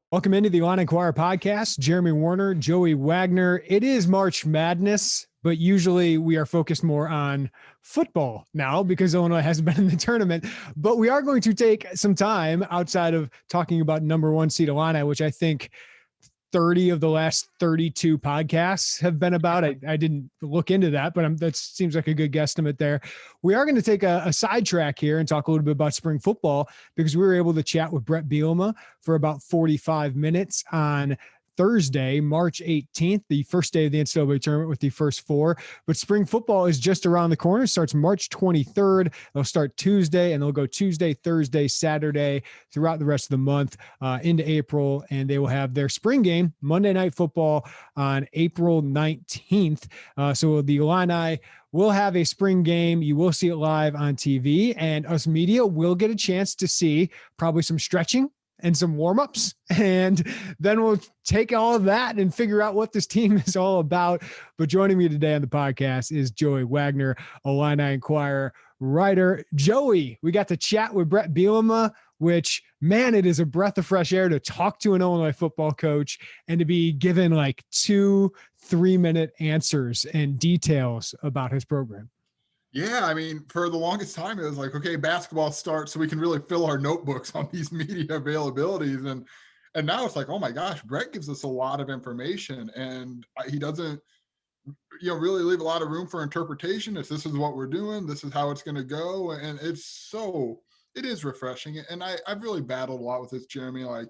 Welcome into the Illini Inquirer podcast. Jeremy Warner, Joey Wagner. It is March Madness, but usually we are focused more on football now because Illinois hasn't been in the tournament. But we are going to take some time outside of talking about number one seed Illini, which I think 30 of the last 32 podcasts have been about. I didn't look into that, but that seems like a good guesstimate there. We are going to take a sidetrack here and talk a little bit about spring football because we were able to chat with Brett Bielema for about 45 minutes on Thursday, March 18th, the first day of the NCAA tournament with the first four. But spring football is just around the corner. It starts March 23rd. They'll start Tuesday, and they'll go Tuesday, Thursday, Saturday throughout the rest of the month into April. And they will have their spring game, Monday Night Football, on April 19th. So the Illini will have a spring game. You will see it live on TV, and us media will get a chance to see probably some stretching and some warm-ups, and then we'll take all of that and figure out what this team is all about. But joining me today on the podcast is Joey Wagner, Illini Inquirer writer. Joey, we got to chat with Brett Bielema, which, man, it is a breath of fresh air to talk to an Illinois football coach and to be given like 2-3 minute answers and details about his program. Yeah, I mean, for the longest time, it was like, okay, basketball starts so we can really fill our notebooks on these media availabilities. And now it's like, oh my gosh, Brett gives us a lot of information, and he doesn't, really leave a lot of room for interpretation. If this is what we're doing, this is how it's going to go. And it is refreshing. And I've really battled a lot with this, Jeremy. Like,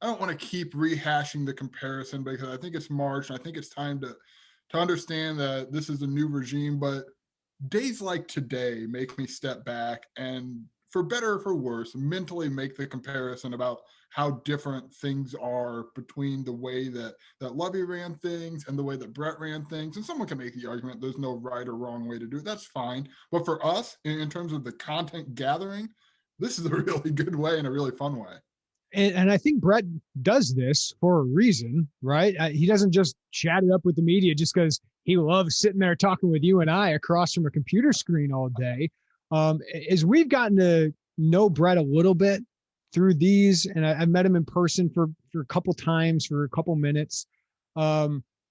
I don't want to keep rehashing the comparison because I think it's March, and I think it's time to understand that this is a new regime, but days like today make me step back and, for better or for worse, mentally make the comparison about how different things are between the way that Lovey ran things and the way that Brett ran things. And someone can make the argument there's no right or wrong way to do it. That's fine. But for us, in terms of the content gathering, this is a really good way and a really fun way. And I think Brett does this for a reason, right? He doesn't just chat it up with the media just because he loves sitting there talking with you and I across from a computer screen all day. As we've gotten to know Brett a little bit through these, and I've met him in person for a couple times for a couple minutes.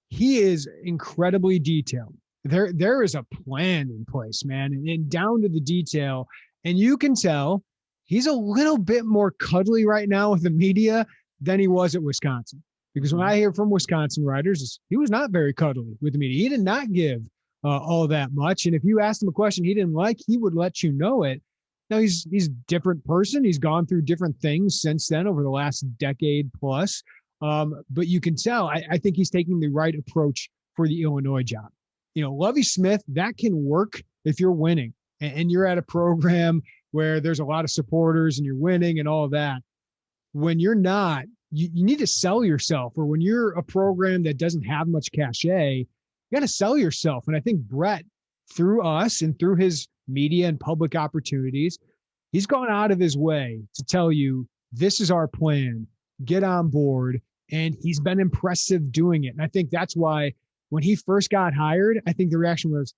He is incredibly detailed. There is a plan in place, man, and down to the detail. And you can tell he's a little bit more cuddly right now with the media than he was at Wisconsin. Because when I hear from Wisconsin writers, he was not very cuddly with the media. He did not give all that much. And if you asked him a question he didn't like, he would let you know it. Now, he's a different person. He's gone through different things since then over the last decade plus. But you can tell, I think he's taking the right approach for the Illinois job. Lovie Smith, that can work if you're winning and you're at a program where there's a lot of supporters and you're winning and all of that. When you're not, you need to sell yourself. Or when you're a program that doesn't have much cachet, you got to sell yourself. And I think Brett, through us and through his media and public opportunities, he's gone out of his way to tell you, this is our plan, get on board. And he's been impressive doing it. And I think that's why when he first got hired, I think the reaction was,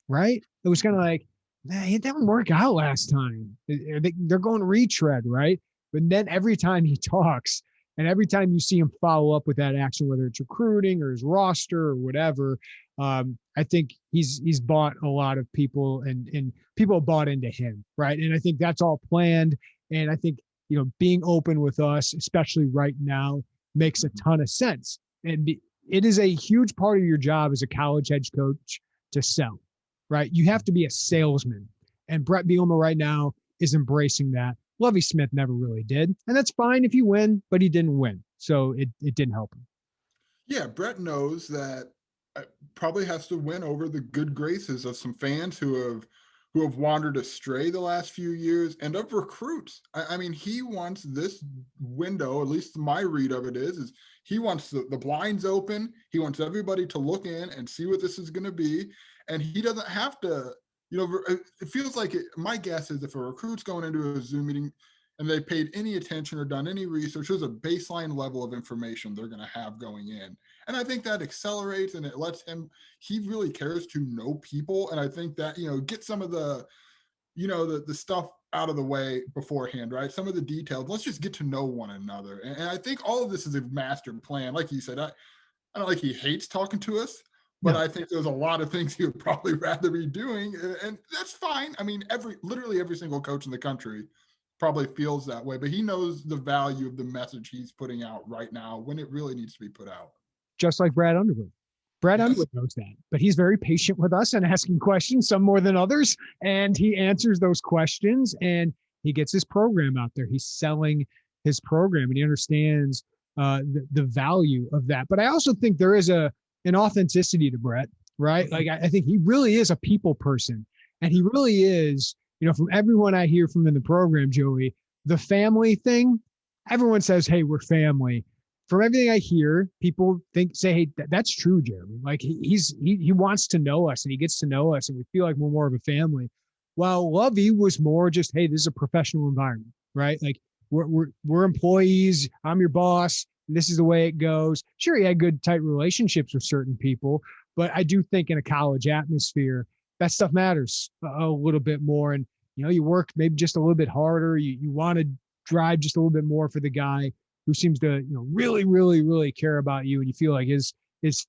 right? It was kind of like, man, it didn't work out last time. They're going retread, right? But then every time he talks and every time you see him follow up with that action, whether it's recruiting or his roster or whatever, I think he's bought a lot of people and people bought into him, right? And I think that's all planned. And I think, being open with us, especially right now, makes a ton of sense. And it is a huge part of your job as a college head coach to sell. Right? You have to be a salesman. And Brett Bielema right now is embracing that. Lovie Smith never really did. And that's fine if you win, but he didn't win. So it didn't help him. Yeah, Brett knows that probably has to win over the good graces of some fans who have wandered astray the last few years and of recruits. I mean, he wants this window, at least my read of it is he wants the blinds open. He wants everybody to look in and see what this is going to be. And he doesn't have to, it feels like my guess is if a recruit's going into a Zoom meeting and they paid any attention or done any research, there's a baseline level of information they're going to have going in. And I think that accelerates and it lets him, he really cares to know people. And I think that, get some of the the stuff out of the way beforehand, right? Some of the details, let's just get to know one another. And I think all of this is a master plan. Like you said, I don't like he hates talking to us, but No. I think there's a lot of things he would probably rather be doing. And that's fine. I mean, literally every single coach in the country probably feels that way, but he knows the value of the message he's putting out right now when it really needs to be put out. Just like Brad Underwood. Brad Yes. Underwood knows that, but he's very patient with us and asking questions, some more than others. And he answers those questions and he gets his program out there. He's selling his program and he understands the value of that. But I also think there is an authenticity to Brett, right? Like, I think he really is a people person. And he really is, from everyone I hear from in the program, Joey, the family thing, everyone says, hey, we're family. From everything I hear, people say, hey, that's true, Jeremy. Like he wants to know us and he gets to know us and we feel like we're more of a family. While Lovey was more just, hey, this is a professional environment, right? Like we're employees. I'm your boss. This is the way it goes. Sure, he had good, tight relationships with certain people, but I do think in a college atmosphere, that stuff matters a little bit more. And, you work maybe just a little bit harder. You want to drive just a little bit more for the guy who seems to, really, really, really care about you and you feel like his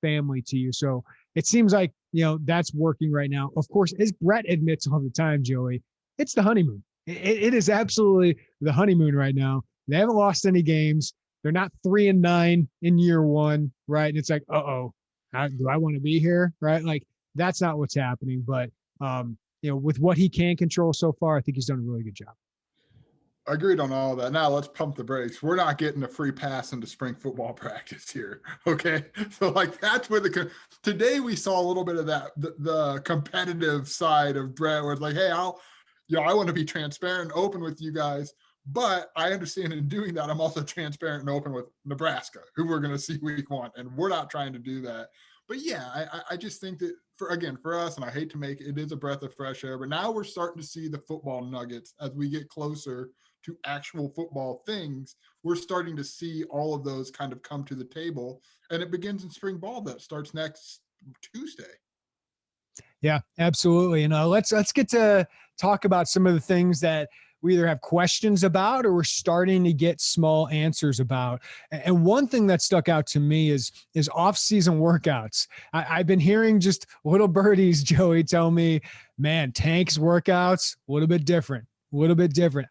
family to you. So it seems like, that's working right now. Of course, as Brett admits all the time, Joey, it's the honeymoon. It is absolutely the honeymoon right now. They haven't lost any games. They're not 3-9 in year one, right? And it's like, do I want to be here, right? Like that's not what's happening. But, with what he can control so far, I think he's done a really good job. Agreed on all that. Now let's pump the brakes. We're not getting a free pass into spring football practice here. Okay. So that's where today we saw a little bit of that, the competitive side of Brett where it's like, hey, I want to be transparent and open with you guys, but I understand in doing that, I'm also transparent and open with Nebraska, who we're going to see week 1. And we're not trying to do that. But yeah, I just think that for us, and I hate to make it is a breath of fresh air, but now we're starting to see the football nuggets as we get closer to actual football things. We're starting to see all of those kind of come to the table, and it begins in spring ball that starts next Tuesday. Yeah, absolutely. And let's get to talk about some of the things that we either have questions about or we're starting to get small answers about. And one thing that stuck out to me is off-season workouts. I've been hearing just little birdies, Joey, tell me, man, Tank's workouts a little bit different.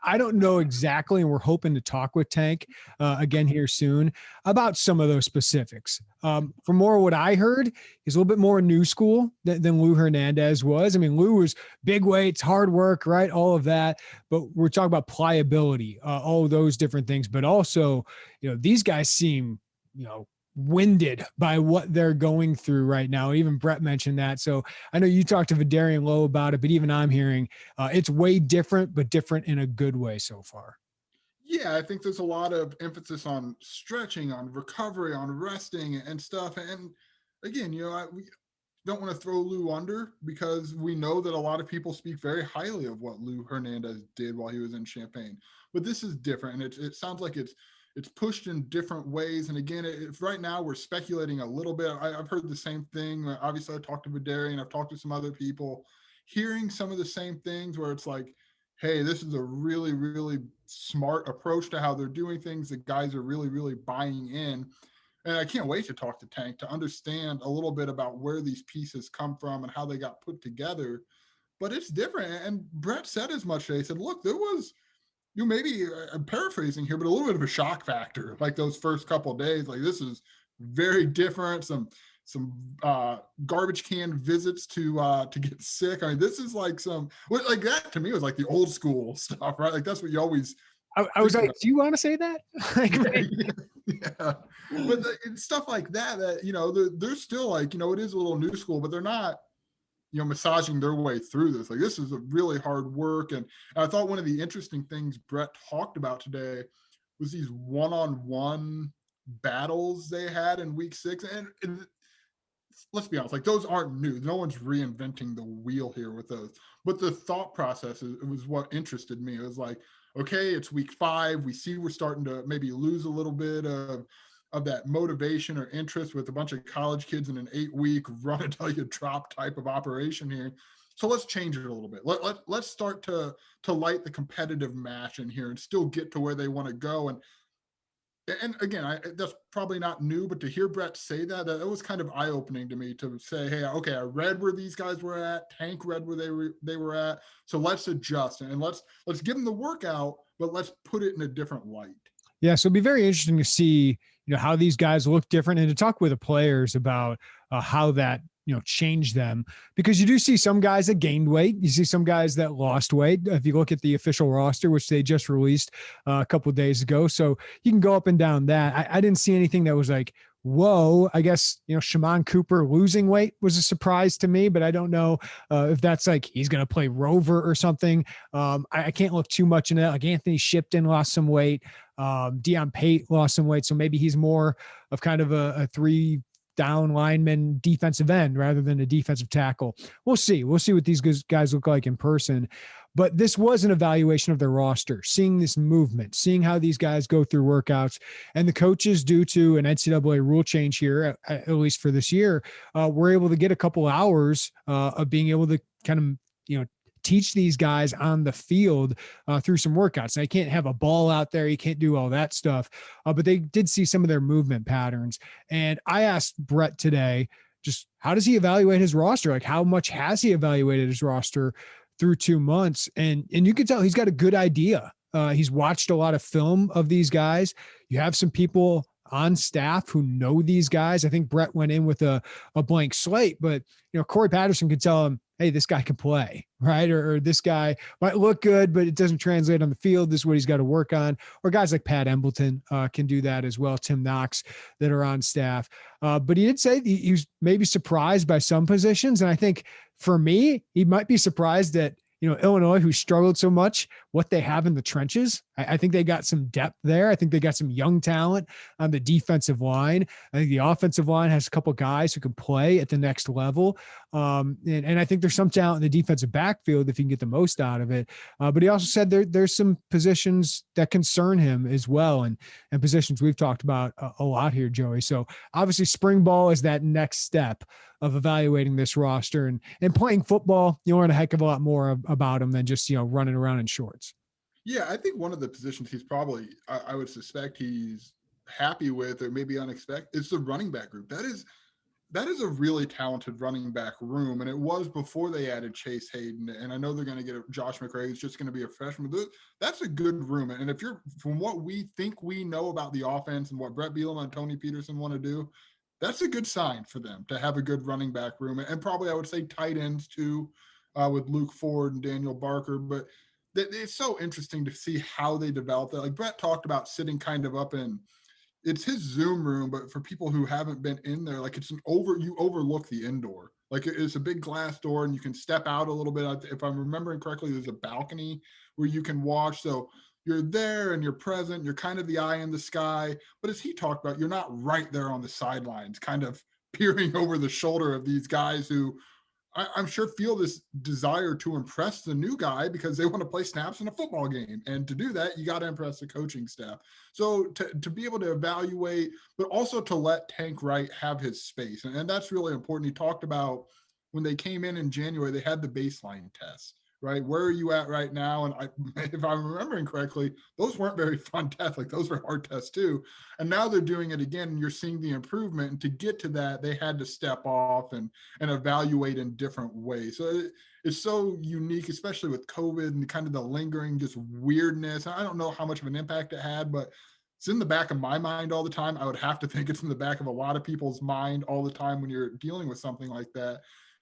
I don't know exactly, and we're hoping to talk with Tank again here soon about some of those specifics. From more what I heard, he's a little bit more new school than Lou Hernandez was. I mean, Lou was big weights, hard work, right? All of that. But we're talking about pliability, all of those different things. But also, these guys seem, winded by what they're going through right now. Even Brett mentioned that. So I know you talked to Vidarian Lowe about it, but even I'm hearing it's way different, but different in a good way so far. Yeah, I think there's a lot of emphasis on stretching, on recovery, on resting and stuff. And again, we don't want to throw Lou under because we know that a lot of people speak very highly of what Lou Hernandez did while he was in Champaign. But this is different, and it sounds like it's pushed in different ways. And again, right now we're speculating a little bit. I've heard the same thing. Obviously, I talked to Vidarian. I've talked to some other people, hearing some of the same things where it's like, hey, this is a really, really smart approach to how they're doing things. The guys are really, really buying in. And I can't wait to talk to Tank to understand a little bit about where these pieces come from and how they got put together. But it's different. And Brett said as much today. He said, look, there was, maybe I'm paraphrasing here, but a little bit of a shock factor, like those first couple of days. Like, this is very different. Some garbage can visits to get sick. I mean, this is like like that to me was like the old school stuff, right? Like that's what you always. I was like, do you want to say that? Yeah. But stuff like that, they're still like, it is a little new school, but they're not, massaging their way through this. Like, this is a really hard work. And I thought one of the interesting things Brett talked about today was these one-on-one battles they had in week 6. And let's be honest, like those aren't new. No one's reinventing the wheel here with those. But the thought process was what interested me. It was like, okay, it's week 5. We see we're starting to maybe lose a little bit of that motivation or interest with a bunch of college kids in an 8-week run until you drop type of operation here. So let's change it a little bit. Let's start to light the competitive match in here and still get to where they want to go. And again, that's probably not new, but to hear Brett say that was kind of eye-opening to me, to say, hey, okay, I read where these guys were at. Tank read where they were at. So let's adjust and let's give them the workout, but let's put it in a different light. Yeah, so it'd be very interesting to see, how these guys look different, and to talk with the players about how that changed them, because you do see some guys that gained weight, you see some guys that lost weight. If you look at the official roster, which they just released a couple of days ago, so you can go up and down that. I didn't see anything that was like, whoa. I guess Shimon Cooper losing weight was a surprise to me, but I don't know if that's like he's going to play Rover or something. I can't look too much into that. Like Anthony Shipton lost some weight. Deion Pate lost some weight, so maybe he's more of kind of a three down lineman defensive end rather than a defensive tackle. We'll see what these guys look like in person. But this was an evaluation of their roster, seeing this movement, seeing how these guys go through workouts. And the coaches, due to an NCAA rule change here, at least for this year, were able to get a couple hours of being able to kind of, teach these guys on the field through some workouts. Now, you can't have a ball out there. You can't do all that stuff. But they did see some of their movement patterns. And I asked Brett today, just how does he evaluate his roster? Like, how much has he evaluated his roster through 2 months? And you can tell he's got a good idea. He's watched a lot of film of these guys. You have some people on staff who know these guys. I think Brett went in with a blank slate, but Corey Patterson could tell him, hey, this guy can play, right? Or this guy might look good, but it doesn't translate on the field. This is what he's got to work on. Or guys like Pat Embleton can do that as well. Tim Knox that are on staff. But he did say he was maybe surprised by some positions. And I think for me, he might be surprised that, Illinois, who struggled so much, what they have in the trenches. I think they got some depth there. I think they got some young talent on the defensive line. I think the offensive line has a couple of guys who can play at the next level. And I think there's some talent in the defensive backfield if you can get the most out of it. But he also said there's some positions that concern him as well, and positions we've talked about a lot here, Joey. So obviously spring ball is that next step of evaluating this roster, and playing football, you learn a heck of a lot more about him than just, running around in shorts. Yeah, I think one of the positions he's probably, I would suspect he's happy with, or maybe unexpected, is the running back group. That is a really talented running back room, and it was before they added Chase Hayden. And I know they're going to get Josh McRae, who's just going to be a freshman. That's a good room. And if you're, from what we think we know about the offense and what Brett Bielema and Tony Peterson want to do, that's a good sign for them to have a good running back room. And probably I would say tight ends too, with Luke Ford and Daniel Barker. But it's so interesting to see how they develop that. Like Brett talked about sitting kind of up in, it's his Zoom room, but for people who haven't been in there, like you overlook the indoor. Like it's a big glass door and you can step out a little bit. If I'm remembering correctly, there's a balcony where you can watch. So you're there and you're present, you're kind of the eye in the sky. But as he talked about, you're not right there on the sidelines, kind of peering over the shoulder of these guys who I'm sure feel this desire to impress the new guy because they want to play snaps in a football game. And to do that, you got to impress the coaching staff. So to be able to evaluate, but also to let Tank Wright have his space. And that's really important. He talked about when they came in January, they had the baseline test, right? Where are you at right now? And if I'm remembering correctly, those weren't very fun tests. Like those were hard tests too. And now they're doing it again and you're seeing the improvement. And to get to that, they had to step off and evaluate in different ways. So it's so unique, especially with COVID and kind of the lingering just weirdness. I don't know how much of an impact it had, but it's in the back of my mind all the time. I would have to think it's in the back of a lot of people's mind all the time when you're dealing with something like that,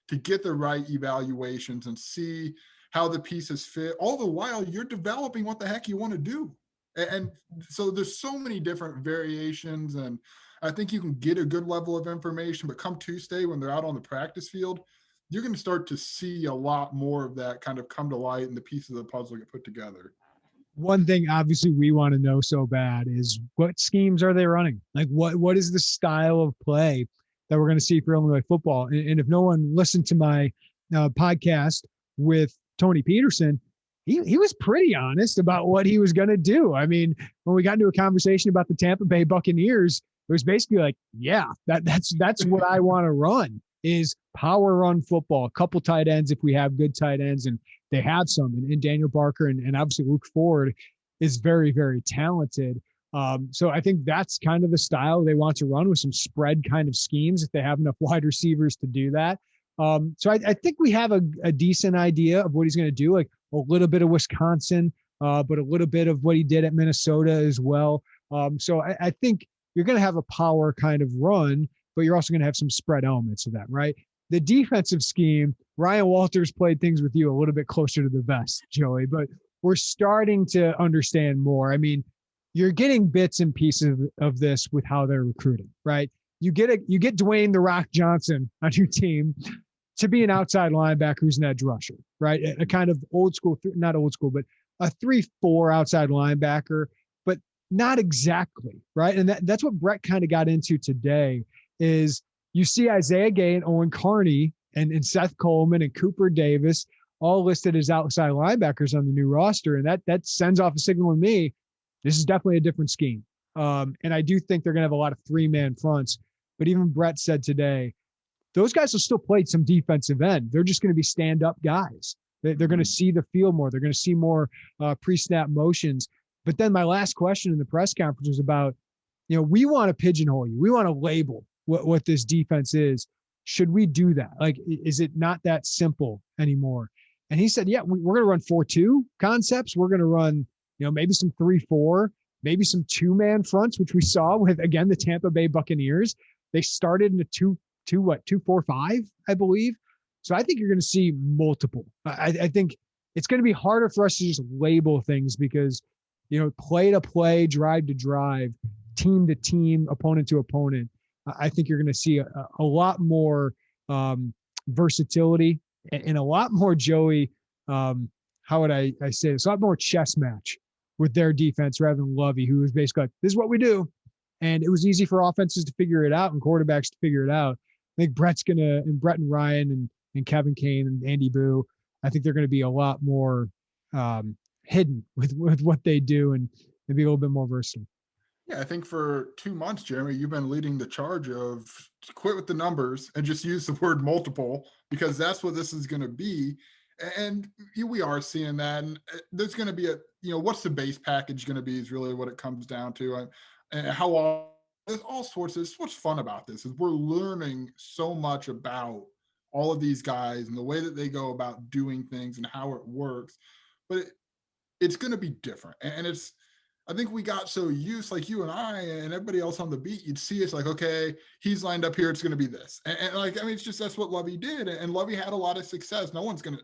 to get the right evaluations and see how the pieces fit. All the while you're developing what the heck you want to do. And so there's so many different variations, and I think you can get a good level of information, but come Tuesday when they're out on the practice field, you're going to start to see a lot more of that kind of come to light and the pieces of the puzzle get put together. One thing obviously we want to know so bad is what schemes are they running? Like what is the style of play that we're going to see for Illinois football? And if no one listened to my podcast with Tony Peterson, he was pretty honest about what he was going to do. I mean, when we got into a conversation about the Tampa Bay Buccaneers, it was basically like, yeah, that's what I want to run. is power run football, a couple tight ends if we have good tight ends, and they have some. And Daniel Barker and obviously Luke Ford is very, very talented. So I think that's kind of the style they want to run, with some spread kind of schemes if they have enough wide receivers to do that. So I think we have a decent idea of what he's going to do, like a little bit of Wisconsin, but a little bit of what he did at Minnesota as well. So I think you're going to have a power kind of run, but you're also going to have some spread elements of that, right? The defensive scheme, Ryan Walters played things with you a little bit closer to the vest, Joey, but we're starting to understand more. I mean, you're getting bits and pieces of this with how they're recruiting, right? You get Dwayne "The Rock" Johnson on your team to be an outside linebacker who's an edge rusher, right? A kind of old school, not old school, but a 3-4 outside linebacker, but not exactly, right? And that's what Brett kind of got into today is you see Isaiah Gay and Owen Carney and Seth Coleman and Cooper Davis all listed as outside linebackers on the new roster. And that sends off a signal to me. This is definitely a different scheme. And I do think they're going to have a lot of 3-man fronts. But even Brett said today, those guys will still play some defensive end. They're just going to be stand-up guys. They're going to see the field more. They're going to see more pre-snap motions. But then my last question in the press conference was about, we want to pigeonhole you. We want to label what this defense is. Should we do that? Like, is it not that simple anymore? And he said, yeah, we're going to run 4-2 concepts. We're going to run, maybe some 3-4, maybe some 2-man fronts, which we saw with, again, the Tampa Bay Buccaneers. They started in a 2-4-5, I believe. So I think you're going to see multiple. I think it's going to be harder for us to just label things because, play to play, drive to drive, team to team, opponent to opponent. I think you're going to see a lot more versatility and a lot more, Joey, how would I say this? A lot more chess match with their defense rather than Lovey, who was basically like, this is what we do. And it was easy for offenses to figure it out and quarterbacks to figure it out. I think Brett and Ryan and Kevin Kane and Andy Boo, I think they're going to be a lot more hidden with what they do and be a little bit more versatile. Yeah, I think for 2 months, Jeremy, you've been leading the charge of quit with the numbers and just use the word multiple, because that's what this is going to be. And we are seeing that. And there's going to be what's the base package going to be is really what it comes down to. And how there's all sorts of, what's fun about this is we're learning so much about all of these guys and the way that they go about doing things and how it works. But it's going to be different. And I think we got so used, like you and I and everybody else on the beat, you'd see it's like, okay, he's lined up here, it's going to be this. And it's just, that's what Lovey did. And Lovey had a lot of success. No one's going to,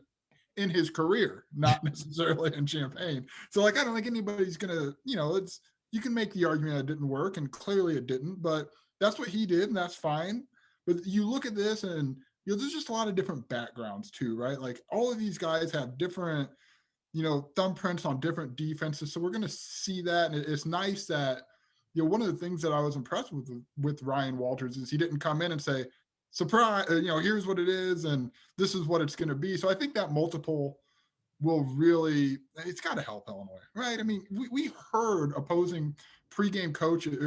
in his career, not necessarily in Champaign. So I don't think anybody's going to, you can make the argument that it didn't work, and clearly it didn't, but that's what he did, and that's fine. But you look at this and, there's just a lot of different backgrounds too, right? Like all of these guys have different, thumbprints on different defenses. So we're going to see that. And it's nice that, one of the things that I was impressed with Ryan Walters is he didn't come in and say, surprise, here's what it is, and this is what it's going to be. So I think that multiple will really, it's got to help Illinois, right? I mean, we heard opposing pregame coaches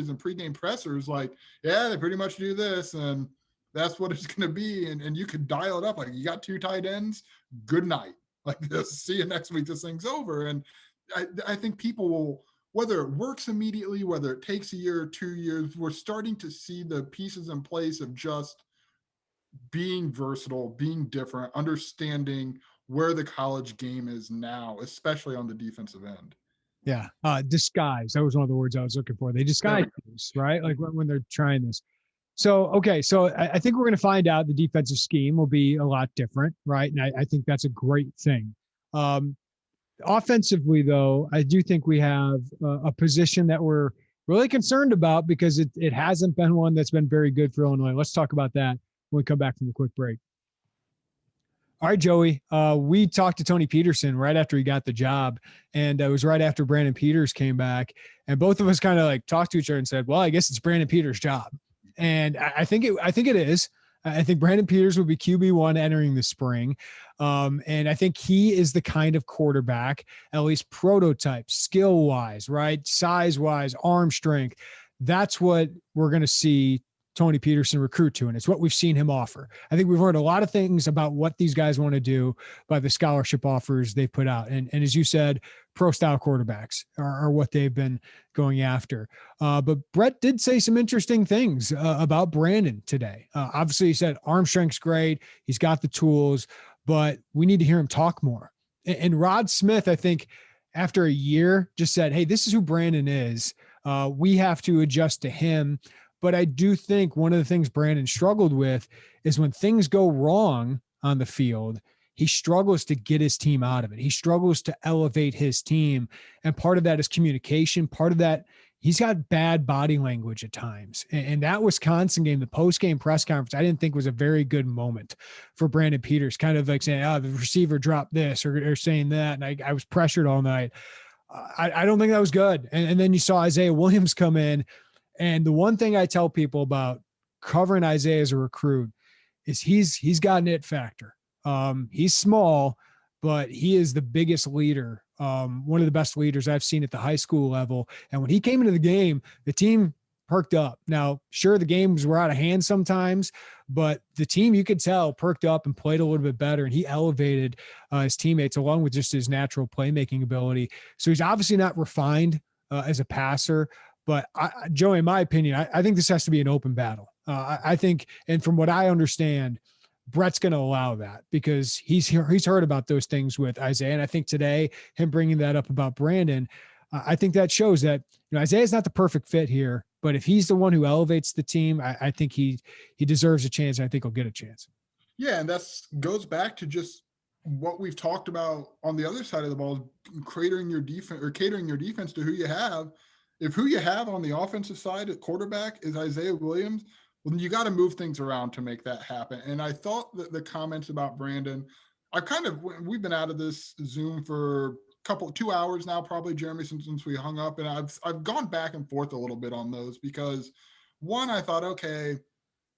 and pregame pressers like, yeah, they pretty much do this, and that's what it's going to be. And you could dial it up. Like, you got 2 tight ends, good night. Like, this, see you next week, this thing's over. And I think people will, whether it works immediately, whether it takes a year or 2 years, we're starting to see the pieces in place of just being versatile, being different, understanding where the college game is now, especially on the defensive end. Yeah. Disguise. That was one of the words I was looking for. They disguise things, right? Like when they're trying this. So, okay. So I think we're going to find out the defensive scheme will be a lot different, right? And I think that's a great thing. Offensively, though, I do think we have a position that we're really concerned about because it hasn't been one that's been very good for Illinois. Let's talk about that when we come back from the quick break. All right, Joey, we talked to Tony Peterson right after he got the job, and it was right after Brandon Peters came back, and both of us kind of like talked to each other and said, well, I guess it's Brandon Peters' job. And I think it is. I think Brandon Peters will be QB1 entering the spring. And I think he is the kind of quarterback, at least prototype, skill-wise, right? Size-wise, arm strength. That's what we're going to see Tony Peterson recruit to, and it's what we've seen him offer. I think we've learned a lot of things about what these guys want to do by the scholarship offers they put out. And as you said, pro style quarterbacks are what they've been going after. But Brett did say some interesting things about Brandon today. Obviously he said arm strength's great. He's got the tools, but we need to hear him talk more. And Rod Smith, I think after a year just said, hey, this is who Brandon is. We have to adjust to him. But I do think one of the things Brandon struggled with is when things go wrong on the field, he struggles to get his team out of it. He struggles to elevate his team. And part of that is communication. Part of that, he's got bad body language at times. And that Wisconsin game, the post-game press conference, I didn't think was a very good moment for Brandon Peters, kind of like saying, oh, the receiver dropped this or saying that. And I was pressured all night. I don't think that was good. And then you saw Isaiah Williams come in. And the one thing I tell people about covering Isaiah as a recruit is he's got an it factor. He's small, but he is the biggest leader, one of the best leaders I've seen at the high school level. And when he came into the game, the team perked up. Now, sure, the games were out of hand sometimes, but the team, you could tell, perked up and played a little bit better. And he elevated his teammates along with just his natural playmaking ability. So he's obviously not refined as a passer. But Joey, in my opinion, I think this has to be an open battle. I think, and from what I understand, Brett's going to allow that because he's heard about those things with Isaiah. And I think today, him bringing that up about Brandon, I think that shows that Isaiah's not the perfect fit here. But if he's the one who elevates the team, I think he deserves a chance. And I think he'll get a chance. Yeah, and that's goes back to just what we've talked about on the other side of the ball, catering your defense to who you have. If who you have on the offensive side at quarterback is Isaiah Williams, well, then you got to move things around to make that happen. And I thought that the comments about Brandon, we've been out of this Zoom for 2 hours now, probably, Jeremy, since we hung up. And I've gone back and forth a little bit on those because one, I thought, okay,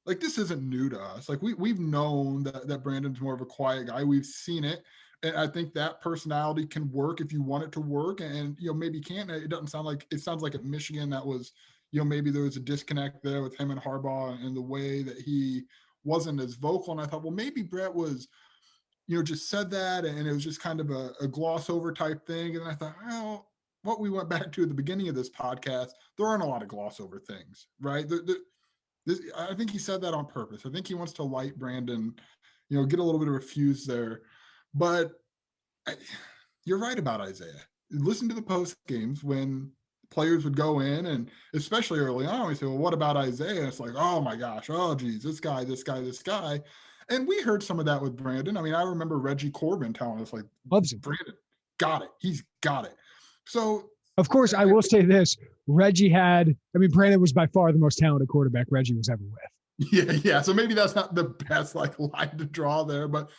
like this isn't new to us. Like we've known that Brandon's more of a quiet guy. We've seen it. And I think that personality can work if you want it to work, and maybe can't. It sounds like at Michigan that was, maybe there was a disconnect there with him and Harbaugh and the way that he wasn't as vocal. And I thought, well, maybe Brett was, just said that, and it was just kind of a gloss over type thing. And I thought, well, what we went back to at the beginning of this podcast, there aren't a lot of gloss over things, right? I think he said that on purpose. I think he wants to light Brandon, get a little bit of a fuse there. But you're right about Isaiah. Listen to the post games when players would go in, and especially early on, we say, well, what about Isaiah? It's like, oh my gosh, oh geez, this guy. And we heard some of that with Brandon. I mean, I remember Reggie Corbin telling us, like, Loves it. Brandon got it. He's got it. So of course, I will say this. Brandon was by far the most talented quarterback Reggie was ever with. Yeah. So maybe that's not the best line to draw there, but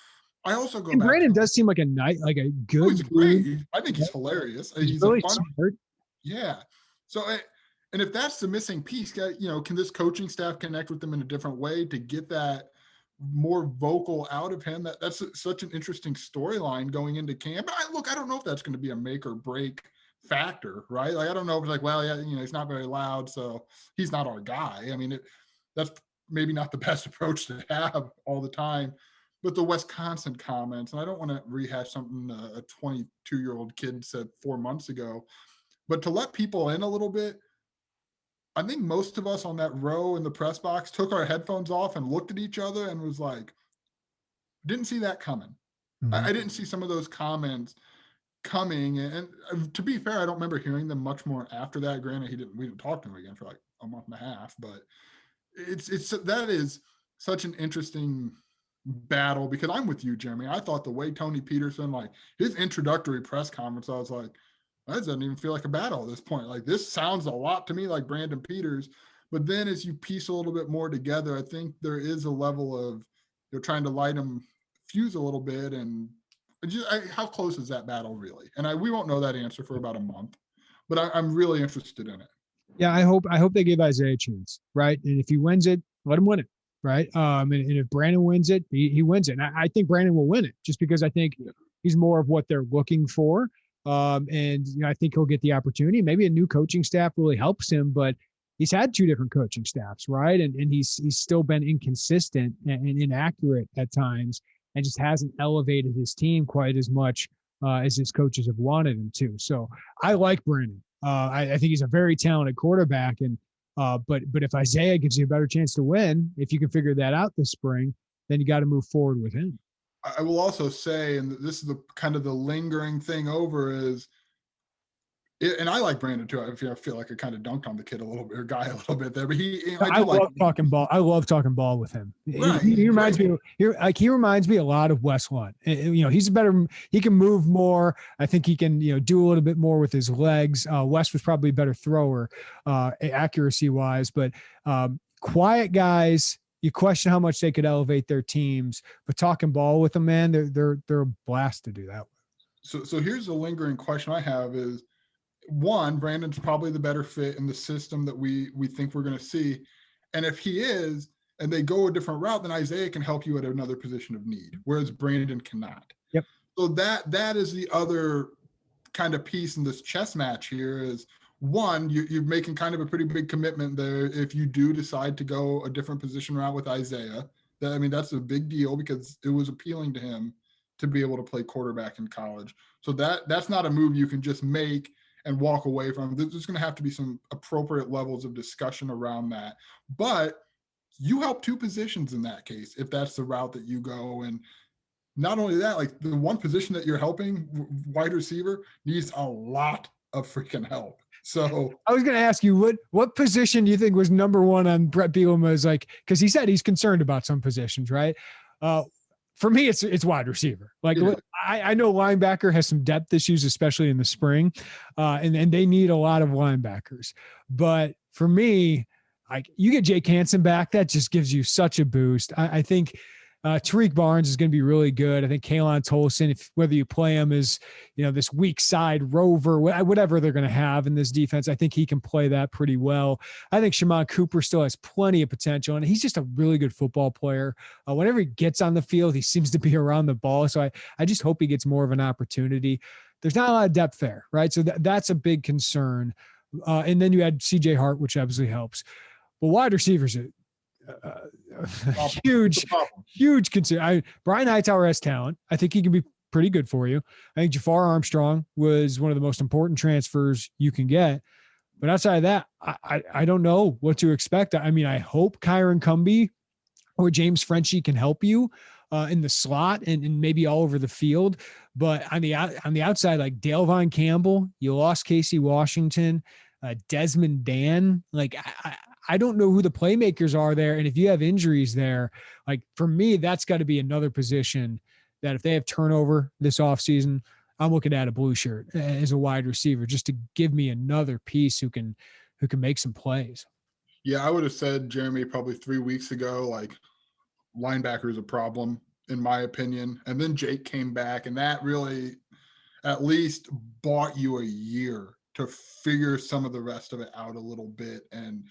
I also go. And back Brandon does seem like a good. He's great. I think he's hilarious. He's really smart. Yeah. So, and if that's the missing piece, can this coaching staff connect with them in a different way to get that more vocal out of him? That's such an interesting storyline going into camp. But I don't know if that's going to be a make or break factor, right? Like, I don't know if it's like, well, yeah, he's not very loud, so he's not our guy. I mean, that's maybe not the best approach to have all the time. But the Wisconsin comments, and I don't want to rehash something a 22-year-old kid said 4 months ago, but to let people in a little bit, I think most of us on that row in the press box took our headphones off and looked at each other and was like, didn't see that coming. Mm-hmm. I didn't see some of those comments coming. And to be fair, I don't remember hearing them much more after that. Granted, we didn't talk to him again for like a month and a half, but that is such an interesting battle, because I'm with you, Jeremy. I thought the way Tony Peterson, like his introductory press conference, I was like, that doesn't even feel like a battle at this point. Like, this sounds a lot to me like Brandon Peters. But then as you piece a little bit more together, I think there is a level of trying to light him fuse a little bit. And how close is that battle really? And we won't know that answer for about a month, but I'm really interested in it. Yeah, I hope they give Isaiah a chance, right? And if he wins it, let him win it. Right. And if Brandon wins it, he wins it. And I think Brandon will win it just because I think he's more of what they're looking for. And I think he'll get the opportunity. Maybe a new coaching staff really helps him, but he's had two different coaching staffs, right? And he's still been inconsistent and inaccurate at times, and just hasn't elevated his team quite as much as his coaches have wanted him to. So I like Brandon. I think he's a very talented quarterback, and but if Isaiah gives you a better chance to win, if you can figure that out this spring, then you got to move forward with him. I will also say, and this is the kind of the lingering thing over is, and I like Brandon too. I feel like I kind of dunked on the kid a little bit, or guy a little bit there, but I love talking ball. I love talking ball with him. Right, he reminds me. He reminds me a lot of Wes Lunt. He's he can move more. I think he can, do a little bit more with his legs. Wes was probably a better thrower, accuracy wise, but quiet guys. You question how much they could elevate their teams, but talking ball with them, man, they're a blast to do that with. So here's the lingering question I have is, one, Brandon's probably the better fit in the system that we think we're going to see. And if he is, and they go a different route, then Isaiah can help you at another position of need, whereas Brandon cannot. Yep. So that is the other kind of piece in this chess match here is, one, you're making kind of a pretty big commitment there if you do decide to go a different position route with Isaiah. That's a big deal because it was appealing to him to be able to play quarterback in college. So that's not a move you can just make and walk away from. There's going to have to be some appropriate levels of discussion around that. But you help two positions in that case, if that's the route that you go. And not only that, like the one position that you're helping, wide receiver, needs a lot of freaking help. So I was going to ask you, what position do you think was number one on Brett Bielema's, because he said he's concerned about some positions, right? For me, it's wide receiver. I know linebacker has some depth issues, especially in the spring, and they need a lot of linebackers. But for me, you get Jake Hansen back, that just gives you such a boost. I think Tariq Barnes is going to be really good. I think Kalen Tolson, whether you play him as, this weak side rover, whatever they're going to have in this defense, I think he can play that pretty well. I think Shimon Cooper still has plenty of potential, and he's just a really good football player. Whenever he gets on the field, he seems to be around the ball. So I just hope he gets more of an opportunity. There's not a lot of depth there, right? So that's a big concern. And then you add CJ Hart, which obviously helps. But wide receivers, huge concern. Brian Hightower has talent. I think he can be pretty good for you. I think Jafar Armstrong was one of the most important transfers you can get. But outside of that, I don't know what to expect. I hope Kyron Cumby or James Frenchie can help you in the slot and maybe all over the field. But on the outside, like Dale Von Campbell, you lost Casey Washington, Desmond Dan. I don't know who the playmakers are there. And if you have injuries there, for me, that's got to be another position that if they have turnover this offseason, I'm looking at a blue shirt as a wide receiver just to give me another piece who can make some plays. Yeah, I would have said, Jeremy, probably 3 weeks ago, linebacker is a problem, in my opinion. And then Jake came back, and that really at least bought you a year to figure some of the rest of it out a little bit. And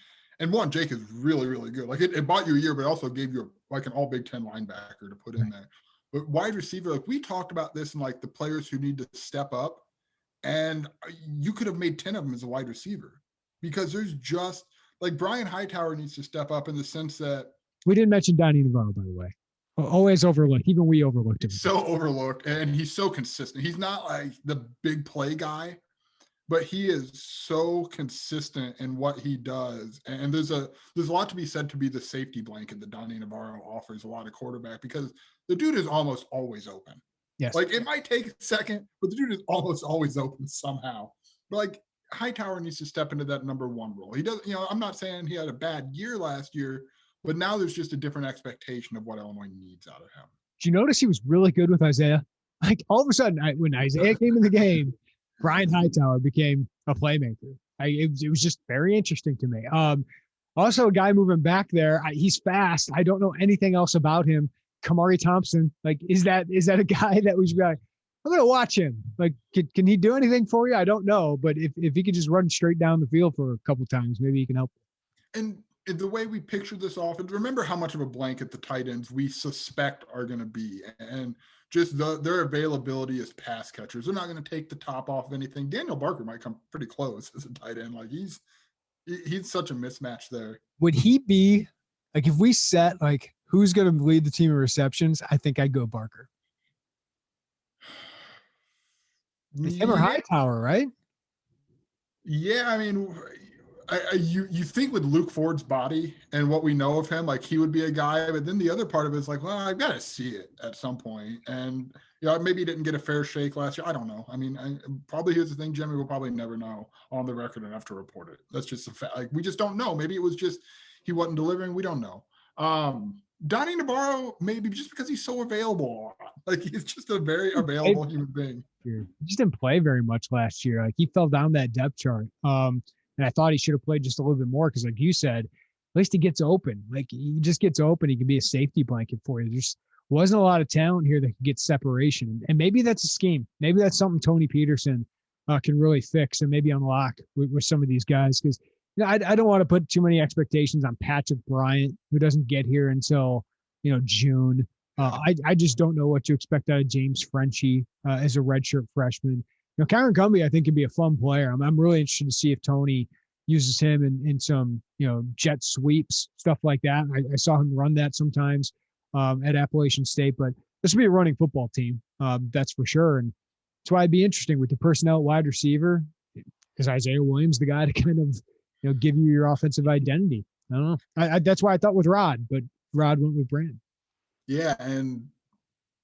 one, Jake is really, really good. It bought you a year, but also gave you an all Big Ten linebacker to put in there. But wide receiver, we talked about this in the players who need to step up, and you could have made 10 of them as a wide receiver because there's just Brian Hightower needs to step up in the sense that we didn't mention Donnie Navarro, by the way. Always overlooked. Even we overlooked him. So overlooked, and he's so consistent. He's not the big play guy, but he is so consistent in what he does. And there's a lot to be said to be the safety blanket that Donnie Navarro offers a lot of quarterback because the dude is almost always open. Yes. It might take a second, but the dude is almost always open somehow. But Hightower needs to step into that number one role. He does, I'm not saying he had a bad year last year, but now there's just a different expectation of what Illinois needs out of him. Did you notice he was really good with Isaiah? All of a sudden, when Isaiah came in the game, Brian Hightower became a playmaker. It was just very interesting to me. Also, a guy moving back there. He's fast. I don't know anything else about him. Kamari Thompson. Is that a guy that we should be I'm going to watch him? Can he do anything for you? I don't know. But if he could just run straight down the field for a couple times, maybe he can help. And the way we picture this offense, remember how much of a blanket the tight ends we suspect are going to be. And just their availability as pass catchers. They're not going to take the top off of anything. Daniel Barker might come pretty close as a tight end. He's such a mismatch there. Would he be like, if we set like who's going to lead the team in receptions? I think I'd go Barker. It's him or Yeah, Hightower, right? yeah. I mean, you think with Luke Ford's body and what we know of him, like he would be a guy. But then the other part of it is like, well, I've got to see it at some point. And maybe he didn't get a fair shake last year. I don't know. I mean, probably here's the thing, Jimmy will probably never know on the record enough to report it. That's just a fact. Like we just don't know. Maybe it was just he wasn't delivering. We don't know. Donnie Navarro, maybe just because he's so available. Like he's just a very available human being. He just didn't play very much last year. Like he fell down that depth chart. And I thought he should have played just a little bit more because, like you said, at least he gets open. Like he just gets open. He can be a safety blanket for you. There's wasn't a lot of talent here that could get separation. And maybe that's a scheme. Maybe that's something Tony Peterson can really fix and maybe unlock with some of these guys. Because I don't want to put too many expectations on Patrick Bryant, who doesn't get here until June. I just don't know what to expect out of James Frenchie as a redshirt freshman. Kyron Cumbie, I think, can be a fun player. I'm really interested to see if Tony uses him in some, jet sweeps, stuff like that. I saw him run that sometimes at Appalachian State, but this will be a running football team. That's for sure. And that's why it'd be interesting with the personnel at wide receiver. Is Isaiah Williams the guy to kind of, give you your offensive identity? I don't know. That's why I thought with Rod, but Rod went with Brandon. Yeah. And,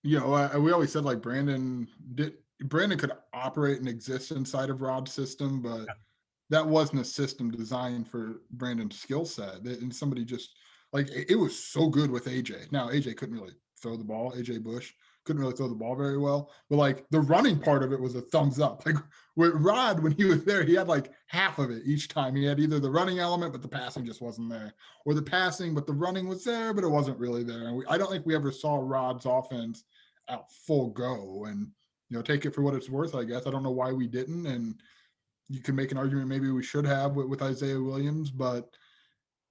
we always said like Brandon could operate and exist inside of Rod's system, but that wasn't a system designed for Brandon's skill set. And somebody just like it was so good with AJ. Now AJ couldn't really throw the ball. AJ Bush couldn't really throw the ball very well, but like the running part of it was a thumbs up. Like with Rod, when he was there, he had like half of it each time. He had either the running element, but the passing just wasn't there, or the passing, but the running was there, but it wasn't really there. And I don't think we ever saw Rod's offense out full go. And take it for what it's worth, I guess. I don't know why we didn't. And you can make an argument maybe we should have with Isaiah Williams, but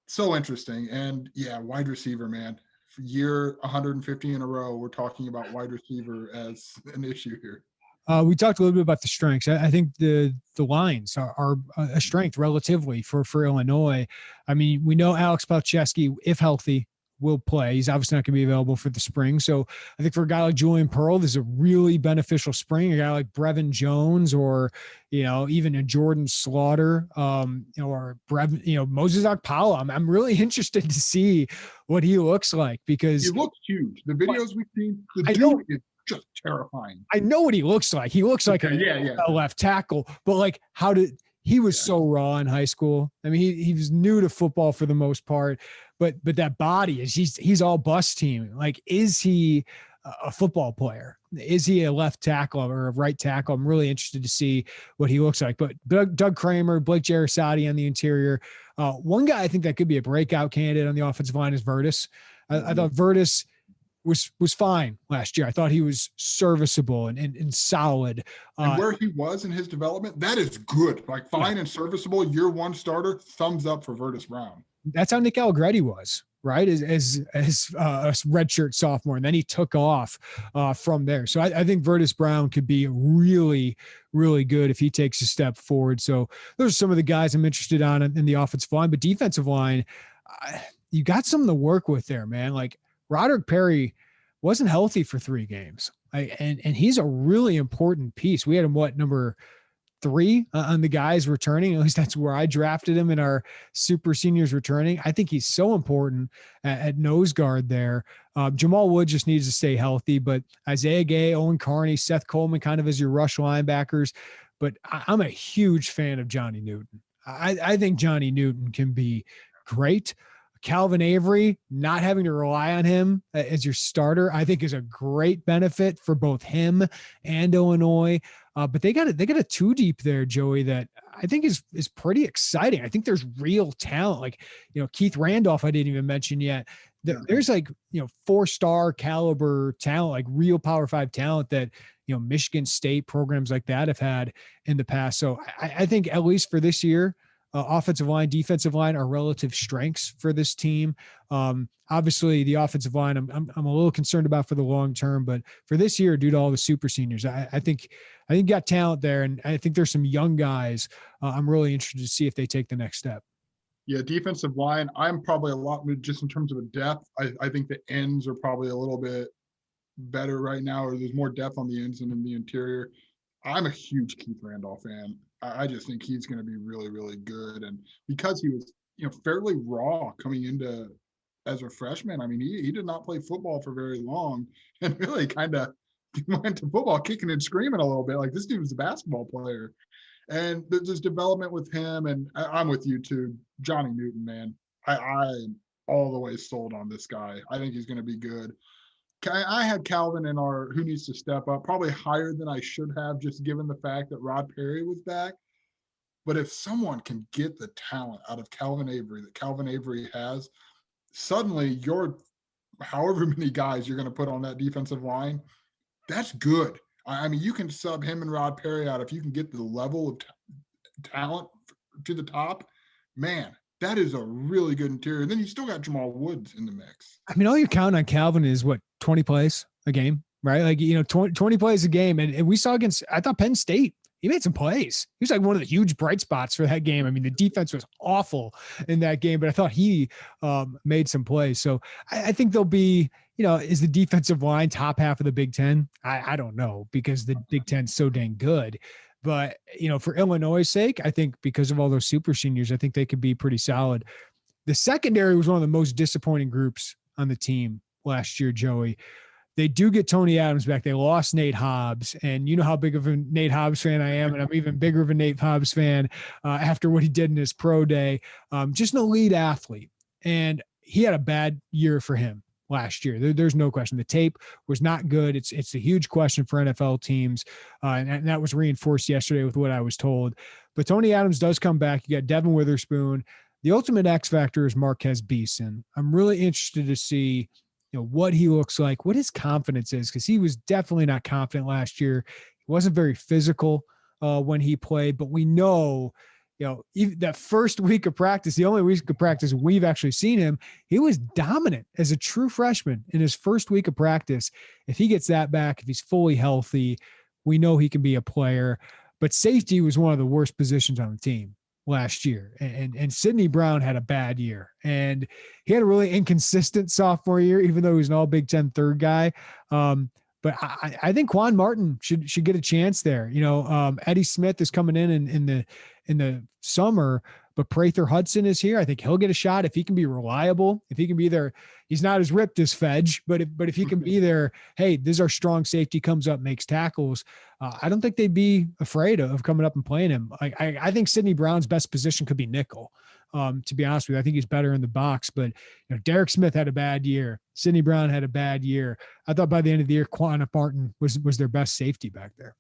so interesting. And yeah, wide receiver, man. For year 150 in a row, we're talking about wide receiver as an issue here. We talked a little bit about the strengths. I think the lines are a strength relatively for Illinois. I mean, we know Alex Palczewski, if healthy, will play. He's obviously not going to be available for the spring. So I think for a guy like Julian Pearl, this is a really beneficial spring. A guy like Brevin Jones or, even a Jordan Slaughter, or Brevin, Moses Okpala. I'm really interested to see what he looks like because he looks huge. The videos we've seen, the dude is just terrifying. I know what he looks like. He looks like a left tackle, but like he was so raw in high school. I mean, he was new to football for the most part, but that body is he's all bus team. Like, is he a football player? Is he a left tackle or a right tackle? I'm really interested to see what he looks like. But Doug Kramer, Blake Jarosati on the interior. One guy I think that could be a breakout candidate on the offensive line is Virtus. I thought Virtus was fine last year. I thought he was serviceable and solid. And where he was in his development, that is good. Like fine and serviceable, year one starter, thumbs up for Virtus Brown. That's how Nick Allegretti was, right? As a redshirt sophomore. And then he took off from there. So I think Virtus Brown could be really, really good if he takes a step forward. So those are some of the guys I'm interested on in the offensive line. But defensive line, you got something to work with there, man. Like, Roderick Perry wasn't healthy for 3 games. And he's a really important piece. We had him, number 3 on the guys returning. At least that's where I drafted him in our super seniors returning. I think he's so important at nose guard there. Jamal Wood just needs to stay healthy, but Isaiah Gay, Owen Carney, Seth Coleman kind of as your rush linebackers. But I'm a huge fan of Johnny Newton. I think Johnny Newton can be great. Calvin Avery, not having to rely on him as your starter, I think is a great benefit for both him and Illinois. But they got a 2 deep there, Joey, that I think is pretty exciting. I think there's real talent. Like, Keith Randolph, I didn't even mention yet. There's 4-star caliber talent, like real Power 5 talent that, Michigan State programs like that have had in the past. So I think at least for this year, offensive line, defensive line are relative strengths for this team. Obviously, the offensive line, I'm a little concerned about for the long term, but for this year, due to all the super seniors, I think got talent there, and I think there's some young guys. I'm really interested to see if they take the next step. Yeah, defensive line, I'm probably a lot just in terms of the depth. I think the ends are probably a little bit better right now, or there's more depth on the ends than in the interior. I'm a huge Keith Randolph fan. I just think he's going to be really, really good. And because he was, fairly raw coming into as a freshman, I mean, he did not play football for very long and really kind of went to football kicking and screaming a little bit. Like this dude was a basketball player. And there's development with him. And I'm with you too. Johnny Newton, man. I am all the way sold on this guy. I think he's going to be good. I had Calvin in our who needs to step up, probably higher than I should have, just given the fact that Rod Perry was back. But if someone can get the talent out of Calvin Avery that Calvin Avery has, suddenly you're however many guys you're going to put on that defensive line, that's good. I mean, you can sub him and Rod Perry out if you can get the level of talent to the top. Man, that is a really good interior. And then you still got Jamal Woods in the mix. I mean, all you're counting on Calvin is what, 20 plays a game, right? Like, 20 plays a game. And we saw against, I thought Penn State, he made some plays. He was like one of the huge bright spots for that game. I mean, the defense was awful in that game, but I thought he made some plays. So I think there'll be, is the defensive line top half of the Big Ten? I don't know, because the Big Ten's so dang good. But, for Illinois' sake, I think because of all those super seniors, I think they could be pretty solid. The secondary was one of the most disappointing groups on the team last year, Joey. They do get Tony Adams back. They lost Nate Hobbs, and you know how big of a Nate Hobbs fan I am, and I'm even bigger of a Nate Hobbs fan after what he did in his pro day. Just an elite athlete, and he had a bad year for him last year. There's no question. The tape was not good. It's a huge question for NFL teams, and that was reinforced yesterday with what I was told. But Tony Adams does come back. You got Devin Witherspoon. The ultimate X factor is Marquez Beeson. I'm really interested to see, what he looks like, what his confidence is, because he was definitely not confident last year. He wasn't very physical when he played, but we know, even that first week of practice, the only week of practice we've actually seen him, he was dominant as a true freshman in his first week of practice. If he gets that back, if he's fully healthy, we know he can be a player. But safety was one of the worst positions on the team last year. And Sidney Brown had a bad year, and he had a really inconsistent sophomore year, even though he was an all Big Ten third guy. But I think Quan Martin should get a chance there. Eddie Smith is coming in the summer, but Prather Hudson is here. I think he'll get a shot if he can be reliable. If he can be there, he's not as ripped as Fedge, but if he can be there, hey, this is our strong safety, comes up, makes tackles. I don't think they'd be afraid of coming up and playing him. I think Sidney Brown's best position could be nickel. To be honest with you, I think he's better in the box, but Derek Smith had a bad year. Sidney Brown had a bad year. I thought by the end of the year, Quan Martin was their best safety back there.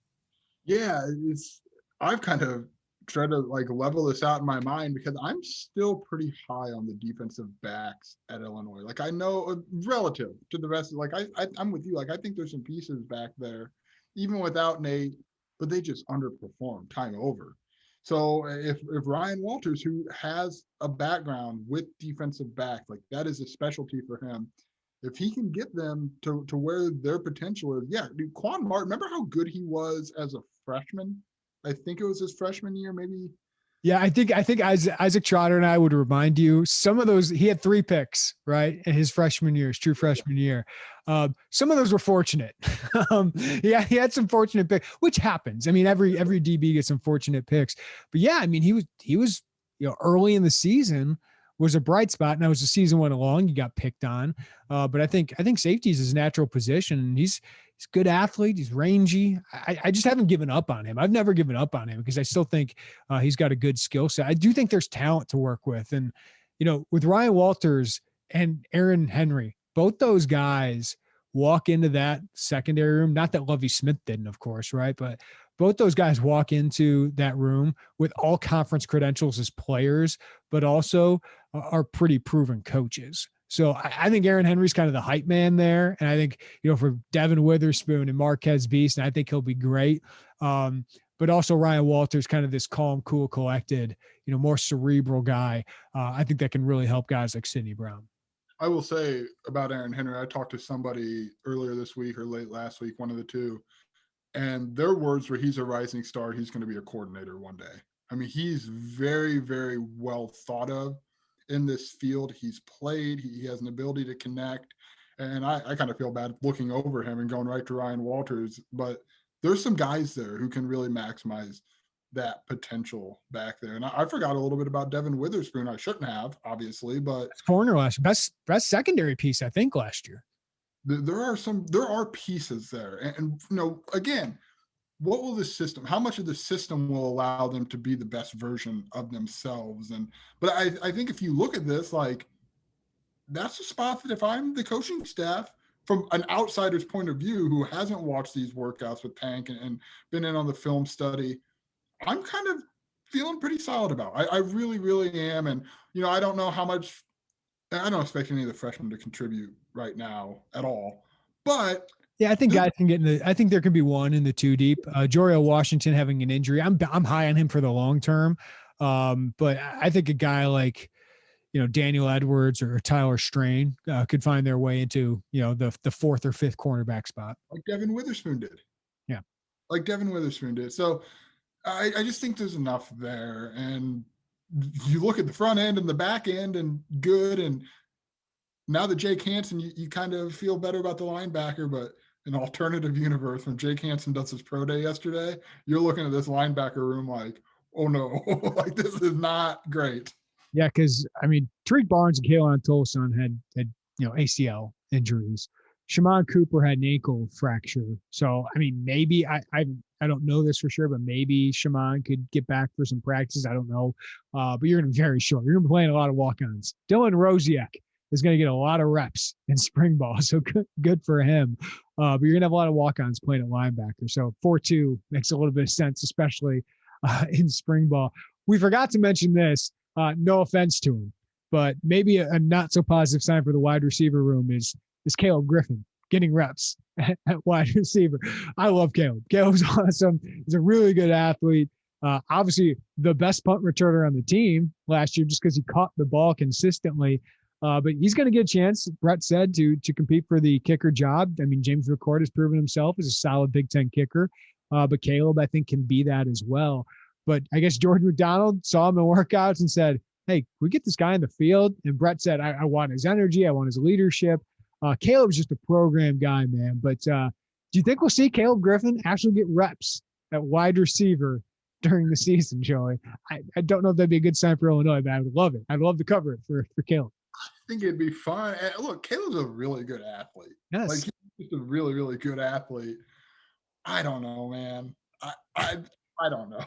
Yeah, I've kind of tried to level this out in my mind because I'm still pretty high on the defensive backs at Illinois. I know relative to the rest of I'm with you. I think there's some pieces back there, even without Nate, but they just underperformed time over. So if Ryan Walters, who has a background with defensive back, that is a specialty for him, if he can get them to where their potential is, yeah, dude, Quan Martin, remember how good he was as a freshman? I think it was his freshman year, maybe. Yeah, I think Isaac Trotter and I would remind you some of those. He had 3 picks, right, in his freshman year, his true freshman year. Some of those were fortunate. He had some fortunate picks, which happens. I mean, every DB gets some fortunate picks. But yeah, I mean, he was early in the season was a bright spot, and as the season went along, he got picked on. But I think safety is his natural position, and he's a good athlete. He's rangy. I just haven't given up on him. I've never given up on him because I still think he's got a good skill set. I do think there's talent to work with. And, with Ryan Walters and Aaron Henry, both those guys walk into that secondary room. Not that Lovie Smith didn't, of course, right? But both those guys walk into that room with all conference credentials as players, but also are pretty proven coaches. So I think Aaron Henry's kind of the hype man there. And I think, for Devin Witherspoon and Marquez Beeson, I think he'll be great. But also Ryan Walters, kind of this calm, cool, collected, more cerebral guy. I think that can really help guys like Sidney Brown. I will say about Aaron Henry, I talked to somebody earlier this week or late last week, one of the two, and their words were he's a rising star. He's going to be a coordinator one day. I mean, he's very, very well thought of. in this field. He's played, he has an ability to connect. And I kind of feel bad looking over him and going right to Ryan Walters, but there's some guys there who can really maximize that potential back there. And I forgot a little bit about Devin Witherspoon. I shouldn't have, obviously, but Corner last year. Best secondary piece, I think, last year. there are pieces there. And again, what will the system, how much of the system will allow them to be the best version of themselves? But I think if you look at this, like, that's a spot that if I'm the coaching staff, from an outsider's point of view who hasn't watched these workouts with Tank and been in on the film study, I'm kind of feeling pretty solid about. I really, really am. And, I don't know how much, I don't expect any of the freshmen to contribute right now at all. But yeah, I think guys can get I think there can be one in the two deep. Joriel Washington having an injury. I'm high on him for the long term. But I think a guy like, Daniel Edwards or Tyler Strain could find their way into, the fourth or fifth cornerback spot. Like Devin Witherspoon did. Yeah. Like Devin Witherspoon did. So I just think there's enough there. And you look at the front end and the back end and good. And now that Jake Hansen, you kind of feel better about the linebacker, but an alternative universe when Jake Hansen does his pro day yesterday, you're looking at this linebacker room like, oh no, like this is not great. Yeah, because Tariq Barnes and Kalen Tolson had ACL injuries. Shaman Cooper had an ankle fracture. So maybe I don't know this for sure, but maybe Shaman could get back for some practices. I don't know. But you're going to be very short. You're going to be playing a lot of walk-ons. Dylan Rosiak is going to get a lot of reps in spring ball. So good for him. But you're going to have a lot of walk-ons playing at linebacker. So 4-2 makes a little bit of sense, especially in spring ball. We forgot to mention this. No offense to him, but maybe a not so positive sign for the wide receiver room is Caleb Griffin getting reps at wide receiver. I love Caleb. Caleb's awesome. He's a really good athlete. Obviously the best punt returner on the team last year, just because he caught the ball consistently. But he's going to get a chance, Brett said, to compete for the kicker job. James McCord has proven himself as a solid Big Ten kicker. But Caleb, I think, can be that as well. But I guess Jordan McDonald saw him in workouts and said, hey, can we get this guy in the field? And Brett said, I want his energy. I want his leadership. Caleb's just a program guy, man. But do you think we'll see Caleb Griffin actually get reps at wide receiver during the season, Joey? I don't know if that'd be a good sign for Illinois, but I would love it. I'd love to cover it for Caleb. I think it'd be fun. And look, Caleb's a really good athlete. Yes. Like, he's just a really, really good athlete. I don't know, man. I don't know.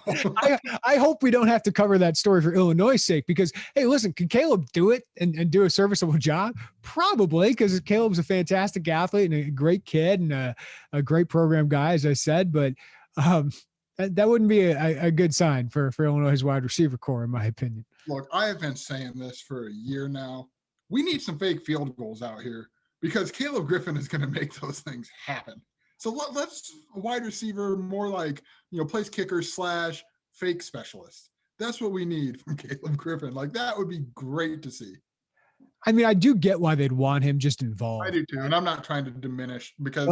I hope we don't have to cover that story for Illinois' sake, because, hey, listen, can Caleb do it and do a serviceable job? Probably, because Caleb's a fantastic athlete and a great kid and a great program guy, as I said. But that wouldn't be a good sign for Illinois' wide receiver core, in my opinion. Look, I have been saying this for a year now. We need some fake field goals out here because Caleb Griffin is going to make those things happen. So let's wide receiver more like, place kicker / fake specialist. That's what we need from Caleb Griffin. Like, that would be great to see. I do get why they'd want him just involved. I do too. And I'm not trying to diminish because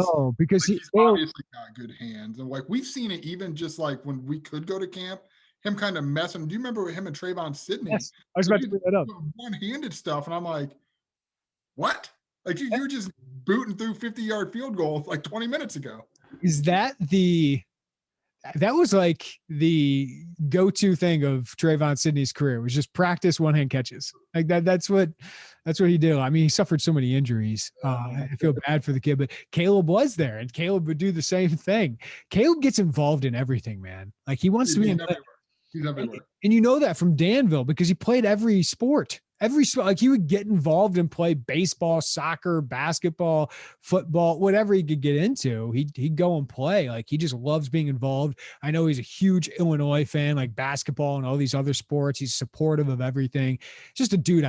he's obviously got good hands. And like, we've seen it even just like when we could go to camp, him kind of messing. Do you remember him and Trayvon Sidney? Yes, I was about to bring that up. One-handed stuff. And I'm like, what? Like, you were just booting through 50-yard field goals like 20 minutes ago. Is that that was like the go-to thing of Trayvon Sidney's career, was just practice one-hand catches. Like that's what he did. He suffered so many injuries. I feel bad for the kid, but Caleb was there and Caleb would do the same thing. Caleb gets involved in everything, man. Like, he wants to be everywhere. He's everywhere. And you know that from Danville, because he played every sport. Like, he would get involved and play baseball, soccer, basketball, football, whatever he could get into. He'd go and play. Like, he just loves being involved. I know he's a huge Illinois fan, like basketball and all these other sports. He's supportive of everything. Just a dude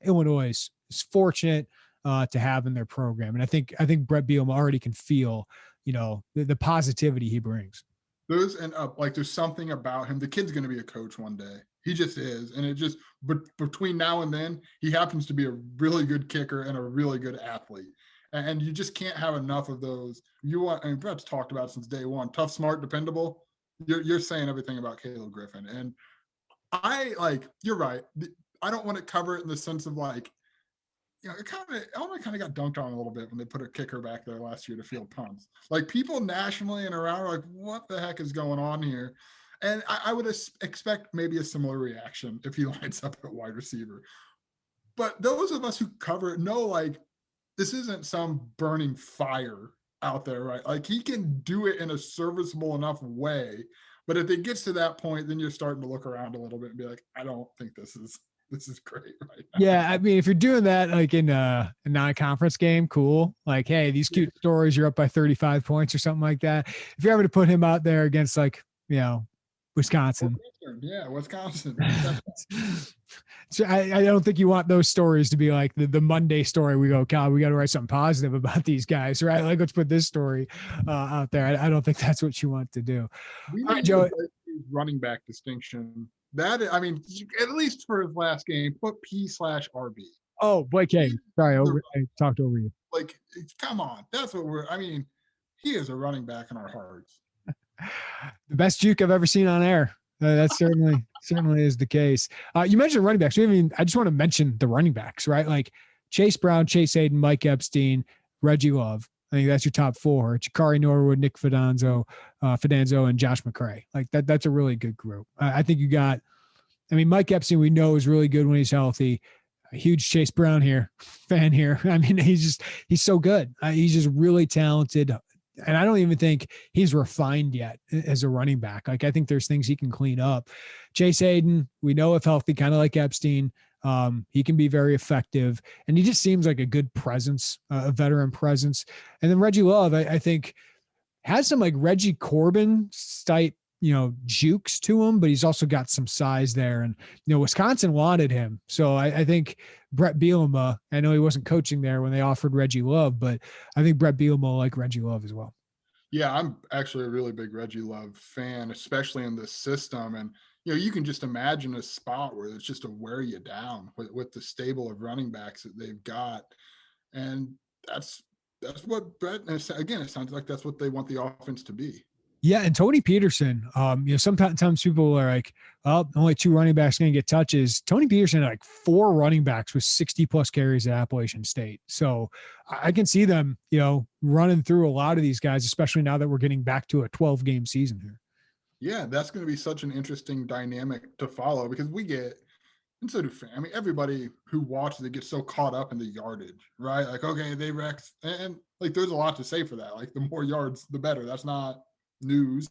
Illinois is fortunate to have in their program. And I think Brett Bielema already can feel, the positivity he brings. There's something about him. The kid's going to be a coach one day. He just is. And it just, but between now and then, he happens to be a really good kicker and a really good athlete. And you just can't have enough of those. Brett's talked about it since day one. Tough, smart, dependable. You're saying everything about Caleb Griffin. And you're right. I don't want to cover it in the sense of like, Illinois kind of got dunked on a little bit when they put a kicker back there last year to field punts. Like people nationally and around are like, what the heck is going on here? And I would expect maybe a similar reaction if he lines up at wide receiver. But those of us who cover it know, like, this isn't some burning fire out there, right? Like he can do it in a serviceable enough way. But if it gets to that point, then you're starting to look around a little bit and be like, I don't think this is great right now. Yeah, I mean, if you're doing that like in a non-conference game, cool. Like, hey, these cute stories, you're up by 35 points or something like that. If you're having to put him out there against like, Wisconsin. Yeah, Wisconsin. So I don't think you want those stories to be like the Monday story. We go, God, we got to write something positive about these guys, right? Like, let's put this story out there. I don't think that's what you want to do. We All right, Joe. Running back distinction. That, I mean, at least for his last game, put P/RB. Oh, Blake Hayden. Sorry, I talked over you. Like, come on. That's what he is a running back in our hearts. The best juke I've ever seen on air. That certainly is the case. You mentioned running backs. I just want to mention the running backs, right? Like Chase Brown, Chase Hayden, Mike Epstein, Reggie Love. I think that's your top four. Jakari Norwood, Nick Fidanzo, and Josh McCray. Like that's a really good group. I think you got, Mike Epstein, we know is really good when he's healthy. A huge Chase Brown fan here. He's so good. He's just really talented. And I don't even think he's refined yet as a running back. Like, I think there's things he can clean up. Chase Hayden, we know if healthy, kind of like Epstein, he can be very effective. And he just seems like a good presence, a veteran presence. And then Reggie Love, I think, has some like Reggie Corbin type, jukes to him, but he's also got some size there. And, Wisconsin wanted him. So I think Brett Bielema, I know he wasn't coaching there when they offered Reggie Love, but I think Brett Bielema will like Reggie Love as well. Yeah, I'm actually a really big Reggie Love fan, especially in this system. And, you can just imagine a spot where it's just to wear you down with the stable of running backs that they've got. And that's what Brett, again, it sounds like that's what they want the offense to be. Yeah, and Tony Peterson, sometimes people are like, oh, only 2 running backs going to get touches. Tony Peterson had like 4 running backs with 60-plus carries at Appalachian State. So I can see them, running through a lot of these guys, especially now that we're getting back to a 12-game season here. Yeah, that's going to be such an interesting dynamic to follow because we get, and so do fans. Everybody who watches it gets so caught up in the yardage, right? Like, okay, they wrecked, and like there's a lot to say for that. Like, the more yards, the better. That's not news.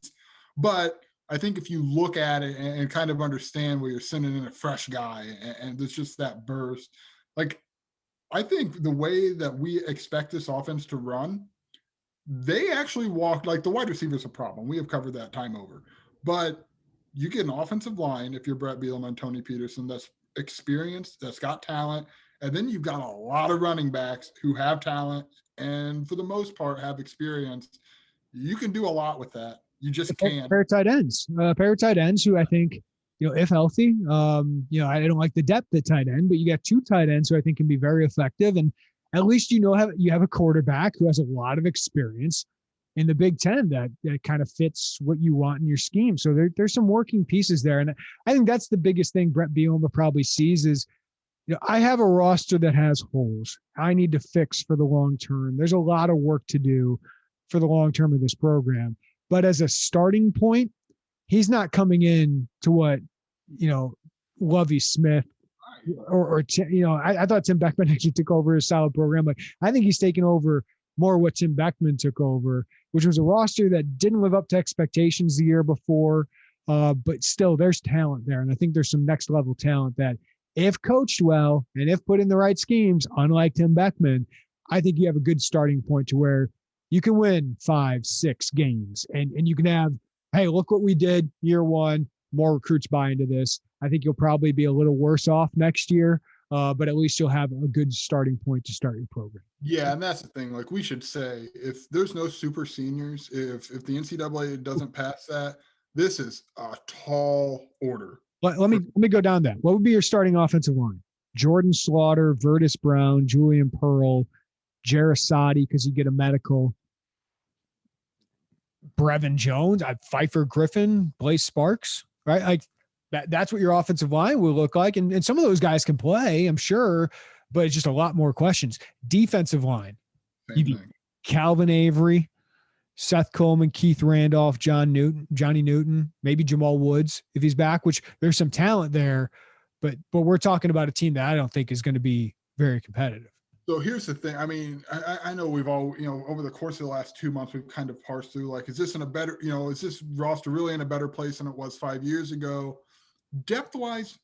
But I think if you look at it and kind of understand where you're sending in a fresh guy and there's just that burst, like I think the way that we expect this offense to run, they actually walked, like the wide receiver's a problem. We have covered that time over. But you get an offensive line if you're Brett Bielema and Tony Peterson that's experienced, that's got talent, and then you've got a lot of running backs who have talent and for the most part have experience. You can do a lot with that. You just can't. Pair of tight ends who I think, if healthy, I don't like the depth at tight end, but you got 2 tight ends who I think can be very effective. And at least, you have a quarterback who has a lot of experience in the Big Ten that kind of fits what you want in your scheme. So there's some working pieces there. And I think that's the biggest thing Brett Bielema probably sees is, I have a roster that has holes I need to fix for the long term. There's a lot of work to do for the long term of this program. But as a starting point, he's not coming in to what, Lovie Smith I thought Tim Beckman actually took over a solid program. Like, I think he's taken over more what Tim Beckman took over, which was a roster that didn't live up to expectations the year before. But still there's talent there. And I think there's some next level talent that if coached well and if put in the right schemes, unlike Tim Beckman, I think you have a good starting point to where you can win 5-6 games and you can have, hey, look what we did year 1, more recruits buy into this. I think you'll probably be a little worse off next year, but at least you'll have a good starting point to start your program. Yeah, and that's the thing. Like, we should say, if there's no super seniors, if the NCAA doesn't pass that, this is a tall order. Let me go down that. What would be your starting offensive line? Jordan Slaughter, Vertus Brown, Julian Pearl, Jarasati, because you get a medical. Brevin Jones, Pfeiffer Griffin, Blaze Sparks, right? Like, That's what your offensive line will look like. And some of those guys can play, I'm sure, but it's just a lot more questions. Defensive line. Same thing. Calvin Avery, Seth Coleman, Keith Randolph, Johnny Newton, maybe Jamal Woods if he's back, which there's some talent there, but we're talking about a team that I don't think is going to be very competitive. So here's the thing. I mean, I know we've all, over the course of the last 2 months, we've kind of parsed through, like, is this in a better, is this roster really in a better place than it was 5 years ago? Depth-wise,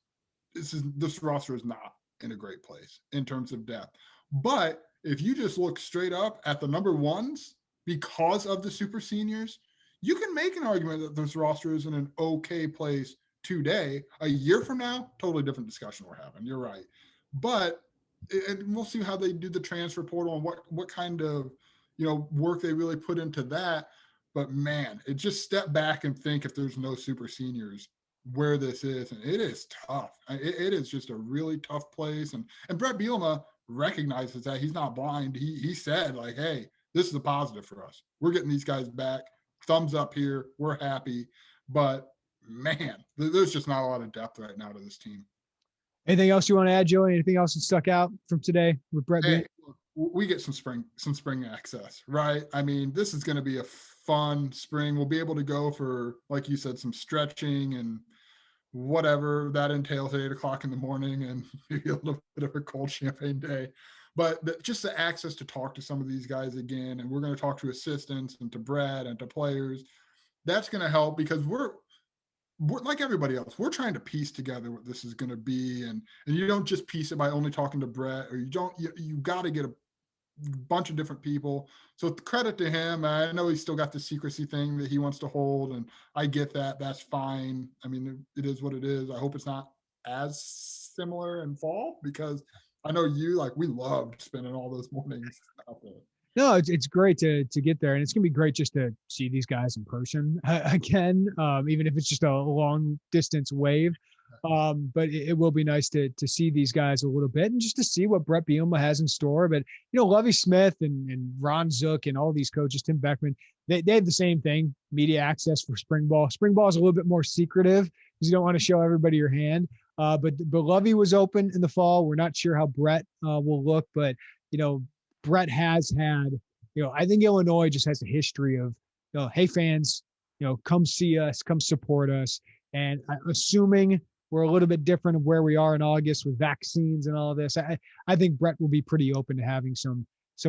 this roster is not in a great place in terms of depth. But if you just look straight up at the number ones, because of the super seniors, you can make an argument that this roster is in an okay place today. A year from now, totally different discussion we're having. You're right. But and we'll see how they do the transfer portal and what kind of work they really put into that. But man, it just step back and think, if there's no super seniors, where this is, and it is tough. It is just a really tough place. And Brett Bielema recognizes that. He's not blind. He said, like, hey, this is a positive for us. We're getting these guys back. Thumbs up here. We're happy. But man, there's just not a lot of depth right now to this team. Anything else you want to add, Joey? Anything else that stuck out from today with Brett? Hey, we get some spring access, right? I mean, this is going to be a fun spring. We'll be able to go for, like you said, some stretching and whatever that entails at 8 o'clock in the morning, and maybe a little bit of a cold champagne day. But just the access to talk to some of these guys again, and we're going to talk to assistants and to Brad and to players. That's going to help, because we're like everybody else. We're trying to piece together what this is going to be, and you don't just piece it by only talking to Brett, or you got to get a bunch of different people. So credit to him. I know he's still got the secrecy thing that he wants to hold, and I get that. That's fine. I mean, it is what it is. I hope it's not as similar in fall, because I know we loved spending all those mornings out there. No, it's great to get there, and it's gonna be great just to see these guys in person again, even if it's just a long distance wave. But it will be nice to see these guys a little bit, and just to see what Brett Bielema has in store. But Lovie Smith and Ron Zook and all these coaches, Tim Beckman, they have the same thing: media access for spring ball. Spring ball is a little bit more secretive because you don't want to show everybody your hand. But Lovie was open in the fall. We're not sure how Brett will look, but Brett has had, I think Illinois just has a history of, hey fans, come see us, come support us. And assuming we're a little bit different of where we are in August with vaccines and all of this, I think Brett will be pretty open to having some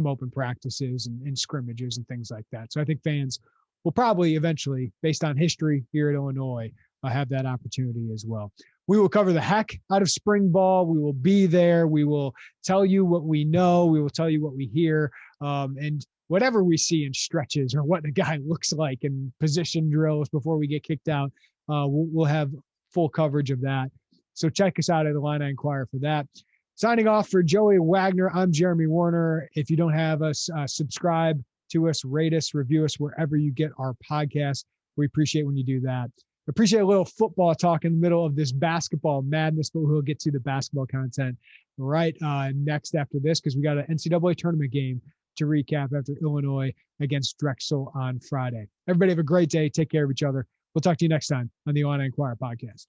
open practices and scrimmages and things like that. So I think fans will probably eventually, based on history here at Illinois, have that opportunity as well. We will cover the heck out of spring ball. We will be there. We will tell you what we know. We will tell you what we hear. And whatever we see in stretches or what the guy looks like in position drills before we get kicked out, we'll have full coverage of that. So check us out at Illini Inquirer for that. Signing off for Joey Wagner, I'm Jeremy Warner. If you don't have us, subscribe to us, rate us, review us wherever you get our podcast. We appreciate when you do that. Appreciate a little football talk in the middle of this basketball madness, but we'll get to the basketball content right next after this, because we got an NCAA tournament game to recap after Illinois against Drexel on Friday. Everybody have a great day. Take care of each other. We'll talk to you next time on the Illini Inquirer podcast.